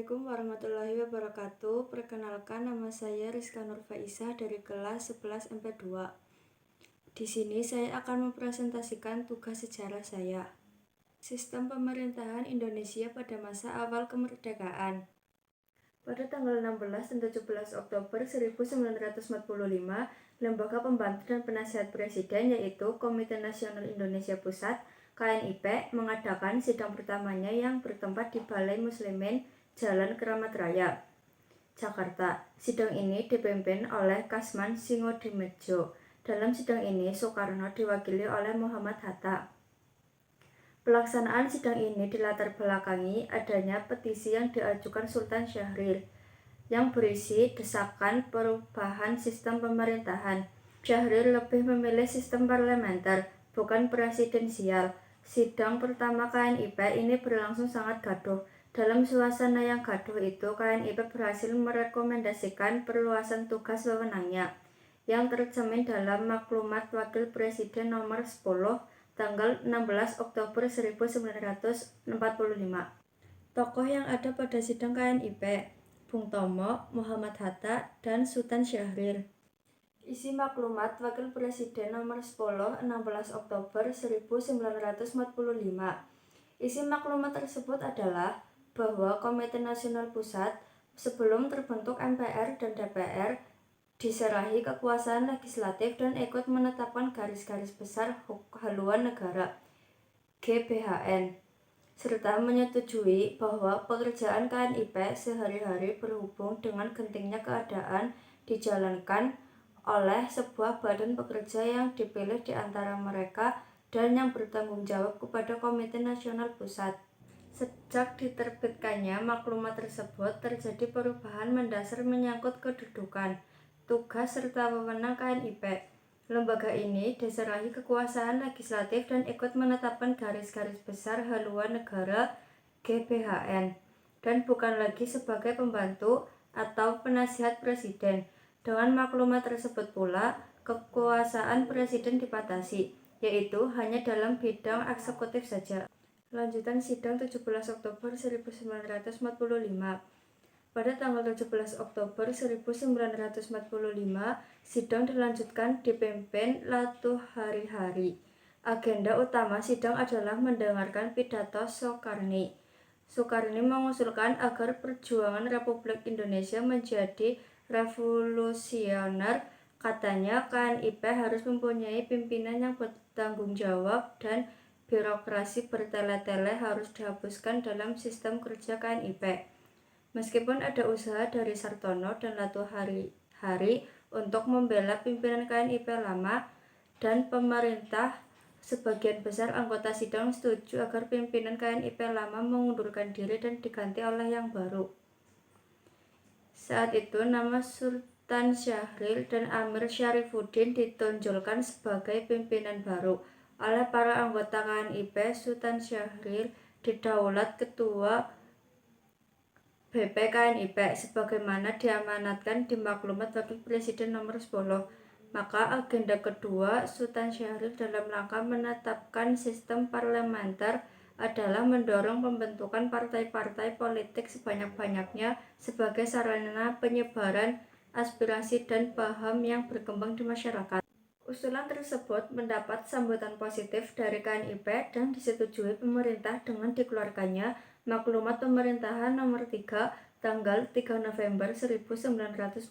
Assalamualaikum warahmatullahi wabarakatuh. Perkenalkan, nama saya Rizka Nur Faisah dari kelas 11 MP2. Di sini saya akan mempresentasikan tugas sejarah saya. Sistem pemerintahan Indonesia pada masa awal kemerdekaan. Pada tanggal 16 dan 17 Oktober 1945, Lembaga Pembantu dan Penasihat Presiden yaitu Komite Nasional Indonesia Pusat KNIP mengadakan sidang pertamanya yang bertempat di Balai Muslimin Jalan Keramat Raya, Jakarta. Sidang ini dipimpin oleh Kasman Singodimedjo. Dalam sidang ini, Soekarno diwakili oleh Muhammad Hatta. Pelaksanaan sidang ini dilatar belakangi adanya petisi yang diajukan Sultan Syahrir yang berisi desakan perubahan sistem pemerintahan. Syahrir lebih memilih sistem parlementer, bukan presidensial. Sidang pertama KNIP ini berlangsung sangat gaduh. Dalam suasana yang gaduh itu, KNIP berhasil merekomendasikan perluasan tugas wewenangnya yang tercermin dalam Maklumat Wakil Presiden nomor 10 tanggal 16 Oktober 1945. Tokoh yang ada pada sidang KNIP: Bung Tomo, Muhammad Hatta, dan Sultan Syahrir. Isi Maklumat Wakil Presiden nomor 10 16 Oktober 1945. Isi maklumat tersebut adalah bahwa Komite Nasional Pusat sebelum terbentuk MPR dan DPR diserahi kekuasaan legislatif dan ikut menetapkan garis-garis besar haluan negara GBHN, serta menyetujui bahwa pekerjaan KNIP sehari-hari berhubung dengan gentingnya keadaan dijalankan oleh sebuah badan pekerja yang dipilih di antara mereka dan yang bertanggung jawab kepada Komite Nasional Pusat. Sejak diterbitkannya maklumat tersebut, terjadi perubahan mendasar menyangkut kedudukan, tugas, serta wewenang KNIP. Lembaga ini diserahi kekuasaan legislatif dan ikut menetapkan garis-garis besar haluan negara GBHN, dan bukan lagi sebagai pembantu atau penasihat presiden. Dengan maklumat tersebut pula, kekuasaan presiden dibatasi, yaitu hanya dalam bidang eksekutif saja. Lanjutan sidang 17 Oktober 1945. Pada tanggal 17 Oktober 1945, sidang dilanjutkan dipimpin Latuharihari. Agenda utama sidang adalah mendengarkan pidato Soekarni. Soekarni mengusulkan agar perjuangan Republik Indonesia menjadi revolusioner. Katanya KNIP harus mempunyai pimpinan yang bertanggung jawab dan birokrasi bertele-tele harus dihapuskan dalam sistem kerja KNIP. Meskipun ada usaha dari Sartono dan Latuharihari untuk membela pimpinan KNIP lama dan pemerintah, sebagian besar anggota sidang setuju agar pimpinan KNIP lama mengundurkan diri dan diganti oleh yang baru. Saat itu nama Sultan Syahrir dan Amir Syarifuddin ditonjolkan sebagai pimpinan baru oleh para anggota KNIP. Sultan Syahrir didaulat ketua BP KNIP sebagaimana diamanatkan di Maklumat Wakil Presiden nomor 10. Maka agenda kedua Sultan Syahrir dalam rangka menetapkan sistem parlementer adalah mendorong pembentukan partai-partai politik sebanyak-banyaknya sebagai sarana penyebaran aspirasi dan paham yang berkembang di masyarakat. Usulan tersebut mendapat sambutan positif dari KNIP dan disetujui pemerintah dengan dikeluarkannya Maklumat Pemerintahan nomor 3 tanggal 3 November 1945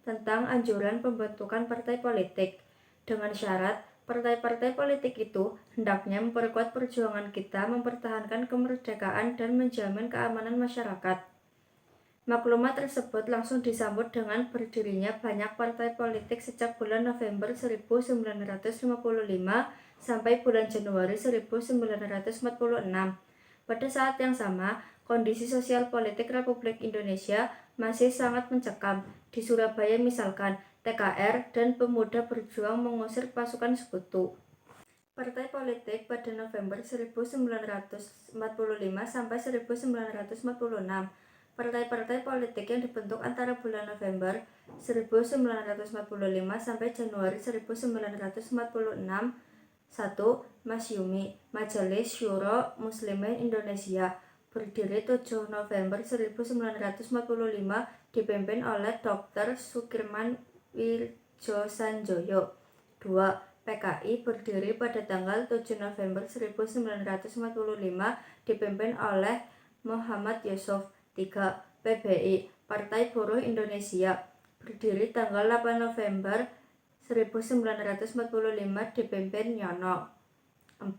tentang anjuran pembentukan partai politik, dengan syarat partai-partai politik itu hendaknya memperkuat perjuangan kita mempertahankan kemerdekaan dan menjamin keamanan masyarakat. Maklumat tersebut langsung disambut dengan berdirinya banyak partai politik sejak bulan November 1955 sampai bulan Januari 1946. Pada saat yang sama, kondisi sosial politik Republik Indonesia masih sangat mencekam. Di Surabaya misalkan, TKR dan Pemuda berjuang mengusir pasukan sekutu. Partai politik pada November 1945 sampai 1946. Partai-partai politik yang dibentuk antara bulan November 1945 sampai Januari 1946. 1. Masyumi, Majelis Syuro Muslimin Indonesia. berdiri 7 November 1945, dipimpin oleh Dr. Sukirman Widjosanjoyo. 2. PKI berdiri pada tanggal 7 November 1945, dipimpin oleh Muhammad Yusuf. 3. PBI, Partai Buruh Indonesia, berdiri tanggal 8 November 1945, dipimpin Nyono. 4.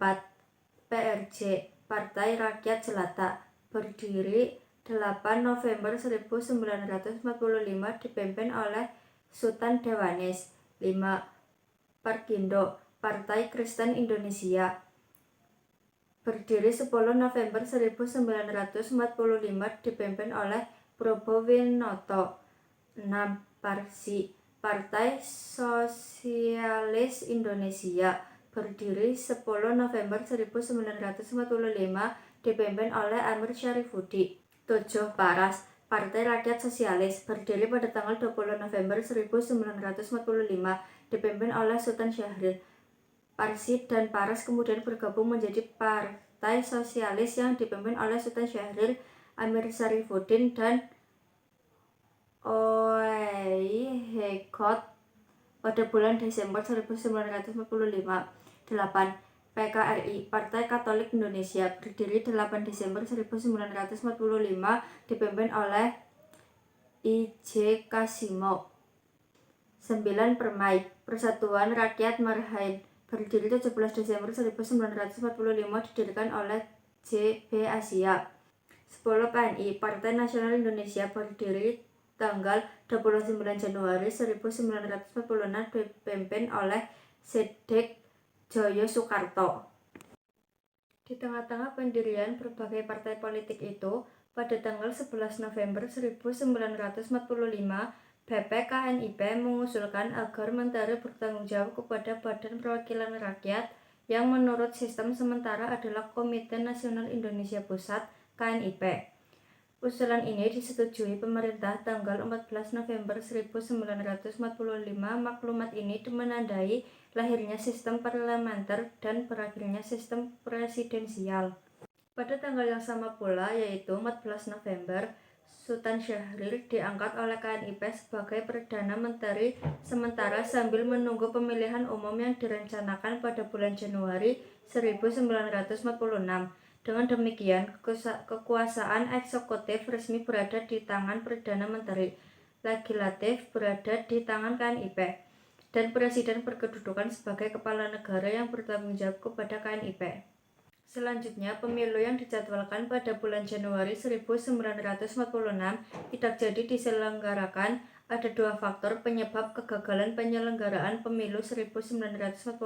PRJ, Partai Rakyat Jelata, berdiri 8 November 1945, dipimpin oleh Sultan Dewanis. 5. Parkindo, Partai Kristen Indonesia, berdiri 10 November 1945, dipimpin oleh Probowinoto. 6. Parsi, Partai Sosialis Indonesia, berdiri 10 November 1945, dipimpin oleh Amir Syarifuddin. 7. Paras, Partai Rakyat Sosialis, berdiri pada tanggal 20 November 1945, dipimpin oleh Sultan Syahrir. Parsi dan Paras kemudian bergabung menjadi Partai Sosialis yang dipimpin oleh Sultan Syahrir, Amir Syarifuddin, dan Oei Hekot pada bulan Desember 1945. 8. PKRI, Partai Katolik Indonesia, berdiri 8 Desember 1945, dipimpin oleh I.J. Kasimo. 9. Permai, Persatuan Rakyat Marhain, berdiri 17 Desember 1945, didirikan oleh J.B. Asia. 10. PNI, Partai Nasional Indonesia, berdiri tanggal 29 Januari 1946, dipimpin oleh Sedek Joyo Soekarto. Di tengah-tengah pendirian berbagai partai politik itu, pada tanggal 11 November 1945, BPKNIP mengusulkan agar Menteri bertanggung jawab kepada Badan Perwakilan Rakyat yang menurut sistem sementara adalah Komite Nasional Indonesia Pusat (KNIP). Usulan ini disetujui pemerintah tanggal 14 November 1945. Maklumat ini menandai lahirnya sistem parlementer dan berakhirnya sistem presidensial. Pada tanggal yang sama pula, yaitu 14 November, Sultan Syahrir diangkat oleh KNIP sebagai Perdana Menteri sementara sambil menunggu pemilihan umum yang direncanakan pada bulan Januari 1946. Dengan demikian, kekuasaan eksekutif resmi berada di tangan Perdana Menteri, legislatif berada di tangan KNIP, dan Presiden berkedudukan sebagai kepala negara yang bertanggung jawab kepada KNIP. Selanjutnya, pemilu yang dijadwalkan pada bulan Januari 1946 tidak jadi diselenggarakan. Ada dua faktor penyebab kegagalan penyelenggaraan pemilu 1946.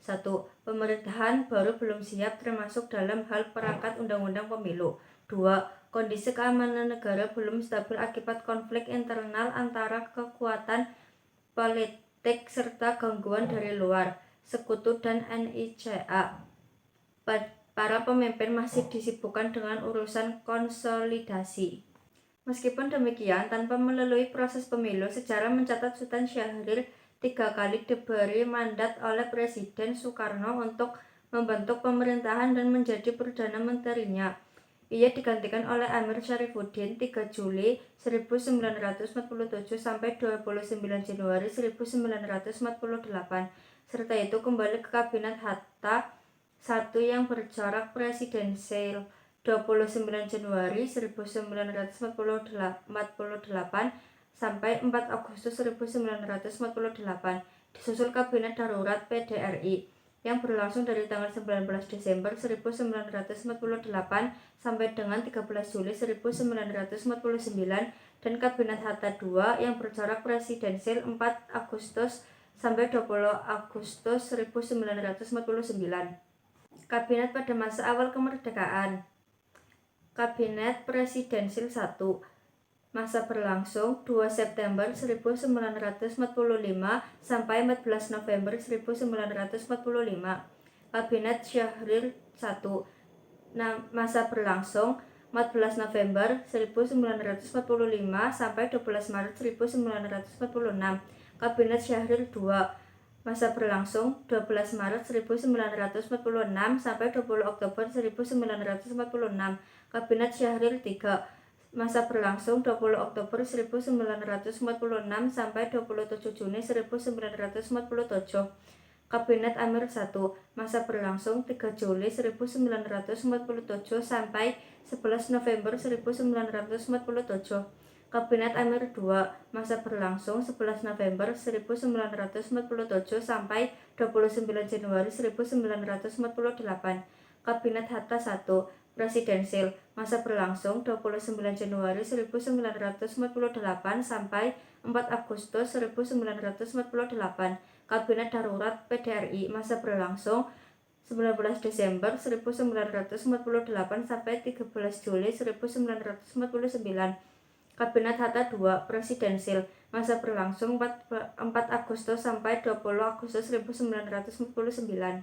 1. Pemerintahan baru belum siap termasuk dalam hal perangkat undang-undang pemilu. 2. Kondisi keamanan negara belum stabil akibat konflik internal antara kekuatan politik serta gangguan dari luar, sekutu dan NICA. Para pemimpin masih disibukkan dengan urusan konsolidasi. Meskipun demikian, tanpa melalui proses pemilu, sejarah mencatat Sultan Syahrir 3 kali diberi mandat oleh Presiden Soekarno untuk membentuk pemerintahan dan menjadi Perdana Menterinya. Ia digantikan oleh Amir Syarifuddin 3 Juli 1947 sampai 29 Januari 1948. Serta itu kembali ke Kabinet Hatta I yang bercorak presidensial 29 Januari 1948 sampai 4 Agustus 1948, disusul Kabinet Darurat PDRI yang berlangsung dari tanggal 19 Desember 1948 sampai dengan 13 Juli 1949, dan Kabinet Hatta II yang bercorak presidensial 4 Agustus sampai 20 Agustus 1949. Kabinet pada masa awal kemerdekaan. Kabinet Presidensial 1, masa berlangsung 2 September 1945 sampai 14 November 1945. Kabinet Syahrir 1, masa berlangsung 14 November 1945 sampai 12 Maret 1946. Kabinet Syahrir 2, masa berlangsung 12 Maret 1946 sampai 20 Oktober 1946. Kabinet Syahrir III. Masa berlangsung 20 Oktober 1946 sampai 27 Juni 1947. Kabinet Amir I. Masa berlangsung 3 Juli 1947 sampai 11 November 1947. Kabinet Amir II. Masa berlangsung 11 November 1947 sampai 29 Januari 1948. Kabinet Hatta I. Presidensil. Masa berlangsung 29 Januari 1948 sampai 4 Agustus 1948. Kabinet Darurat PDRI. Masa berlangsung 19 Desember 1948 sampai 13 Juli 1949. Kabinet Hatta II. Presidensil. Masa berlangsung 4 Agustus sampai 20 Agustus 1949.